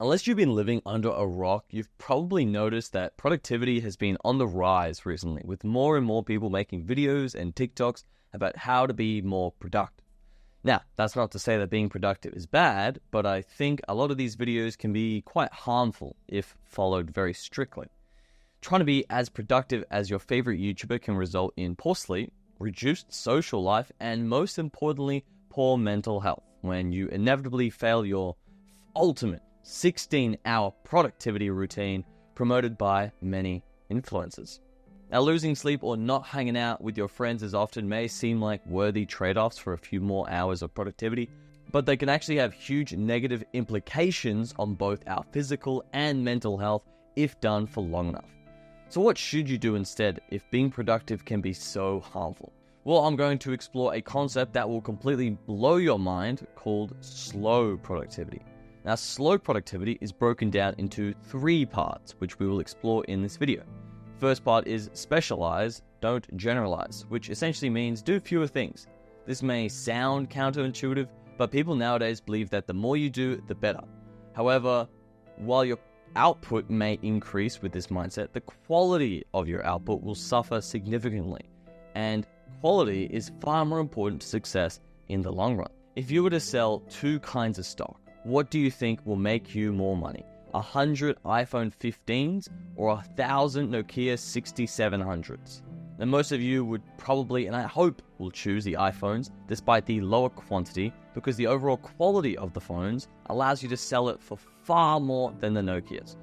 Unless you've been living under a rock, you've probably noticed that productivity has been on the rise recently, with more and more people making videos and TikToks about how to be more productive. Now, that's not to say that being productive is bad, but I think a lot of these videos can be quite harmful if followed very strictly. Trying to be as productive as your favorite YouTuber can result in poor sleep, reduced social life, and most importantly, poor mental health when you inevitably fail your ultimate 16-hour productivity routine promoted by many influencers. Now, losing sleep or not hanging out with your friends as often may seem like worthy trade-offs for a few more hours of productivity, but they can actually have huge negative implications on both our physical and mental health if done for long enough. So what should you do instead if being productive can be so harmful? Well, I'm going to explore a concept that will completely blow your mind called slow productivity. Now, slow productivity is broken down into 3 parts, which we will explore in this video. First part is specialize, don't generalize, which essentially means do fewer things. This may sound counterintuitive, but people nowadays believe that the more you do, the better. However, while your output may increase with this mindset, the quality of your output will suffer significantly, and quality is far more important to success in the long run. If you were to sell 2 kinds of stock, what do you think will make you more money? 100 iPhone 15s or 1,000 Nokia 6700s? Now, most of you would probably, and I hope, will choose the iPhones despite the lower quantity, because the overall quality of the phones allows you to sell it for far more than the Nokias.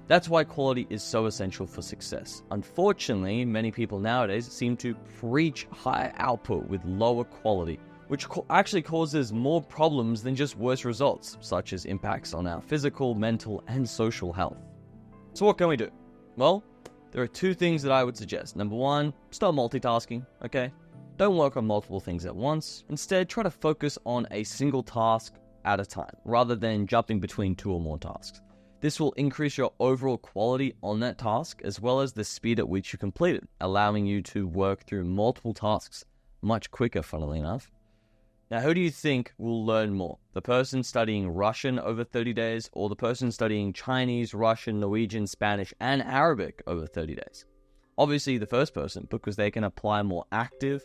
That's why quality is so essential for success. Unfortunately, many people nowadays seem to preach high output with lower quality, which actually causes more problems than just worse results, such as impacts on our physical, mental, and social health. So what can we do? Well, there are 2 things that I would suggest. Number 1, start multitasking, okay? Don't work on multiple things at once. Instead, try to focus on a single task at a time, rather than jumping between 2 or more tasks. This will increase your overall quality on that task, as well as the speed at which you complete it, allowing you to work through multiple tasks much quicker, funnily enough. Now, who do you think will learn more? The person studying Russian over 30 days or the person studying Chinese, Russian, Norwegian, Spanish, and Arabic over 30 days? Obviously, the first person, because they can apply more active,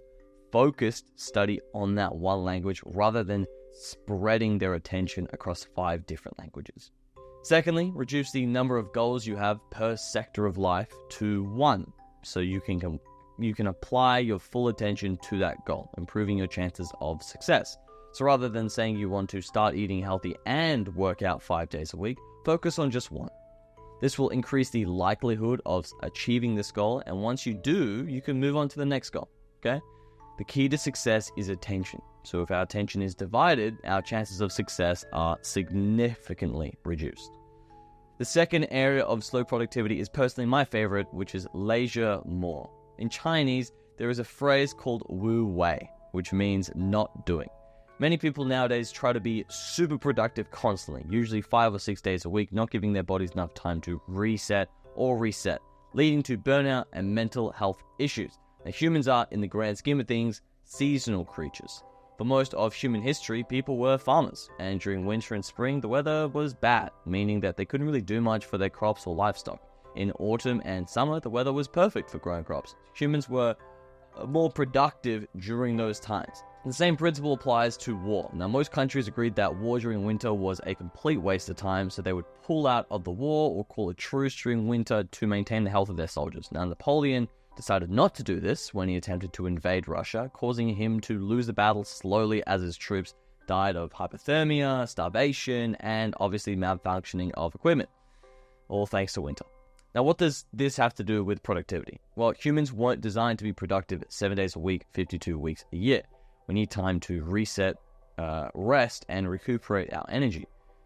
focused study on that one language rather than spreading their attention across 5 different languages. Secondly, reduce the number of goals you have per sector of life to 1, so you can apply your full attention to that goal, improving your chances of success. So rather than saying you want to start eating healthy and work out 5 days a week, focus on just 1. This will increase the likelihood of achieving this goal, and once you do, you can move on to the next goal, okay? The key to success is attention. So if our attention is divided, our chances of success are significantly reduced. The second area of slow productivity is personally my favorite, which is leisure more. In Chinese, there is a phrase called wu wei, which means not doing. Many people nowadays try to be super productive constantly, usually 5 or 6 days a week, not giving their bodies enough time to reset, leading to burnout and mental health issues. Now, humans are, in the grand scheme of things, seasonal creatures. For most of human history, people were farmers, and during winter and spring, the weather was bad, meaning that they couldn't really do much for their crops or livestock. In autumn and summer, the weather was perfect for growing crops. Humans were more productive during those times. The same principle applies to war. Now, most countries agreed that war during winter was a complete waste of time, so they would pull out of the war or call a truce during winter to maintain the health of their soldiers. Now, Napoleon decided not to do this when he attempted to invade Russia, causing him to lose the battle slowly as his troops died of hypothermia, starvation, and obviously malfunctioning of equipment, all thanks to winter. Now, what does this have to do with productivity? Well, humans weren't designed to be productive 7 days a week, 52 weeks a year. We need time to reset, rest, and recuperate our energy.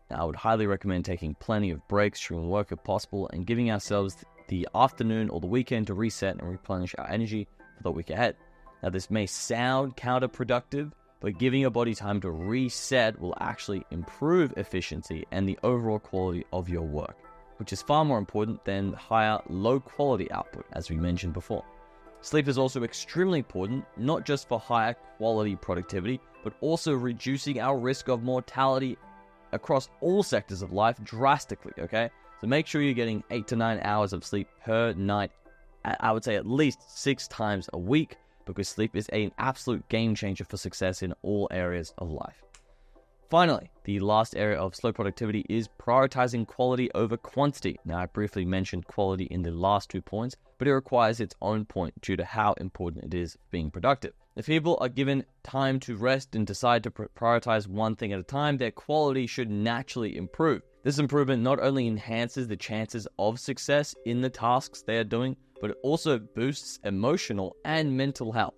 Now, I would highly recommend taking plenty of breaks during work if possible and giving ourselves the afternoon or the weekend to reset and replenish our energy for the week ahead. Now, this may sound counterproductive, but giving your body time to reset will actually improve efficiency and the overall quality of your work, which is far more important than higher low-quality output, as we mentioned before. Sleep is also extremely important, not just for higher quality productivity, but also reducing our risk of mortality across all sectors of life drastically, okay? So make sure you're getting 8 to 9 hours of sleep per night. I would say at least 6 times a week, because sleep is an absolute game changer for success in all areas of life. Finally, the last area of slow productivity is prioritizing quality over quantity. Now, I briefly mentioned quality in the last 2 points, but it requires its own point due to how important it is being productive. If people are given time to rest and decide to prioritize one thing at a time, their quality should naturally improve. This improvement not only enhances the chances of success in the tasks they are doing, but it also boosts emotional and mental health.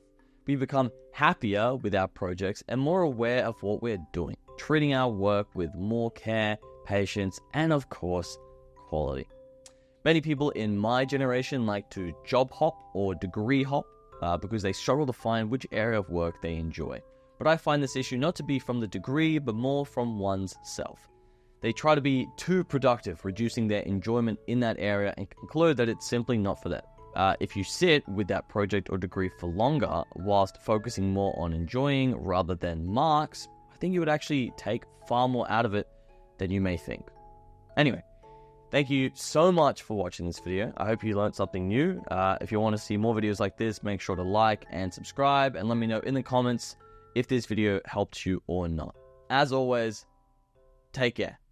We become happier with our projects and more aware of what we're doing, treating our work with more care, patience, and of course, quality. Many people in my generation like to job hop or degree hop because they struggle to find which area of work they enjoy. But I find this issue not to be from the degree, but more from one's self. They try to be too productive, reducing their enjoyment in that area and conclude that it's simply not for them. If you sit with that project or degree for longer, whilst focusing more on enjoying rather than marks, I think you would actually take far more out of it than you may think. Anyway, thank you so much for watching this video. I hope you learned something new. If you want to see more videos like this, make sure to like and subscribe, and let me know in the comments if this video helped you or not. As always, take care.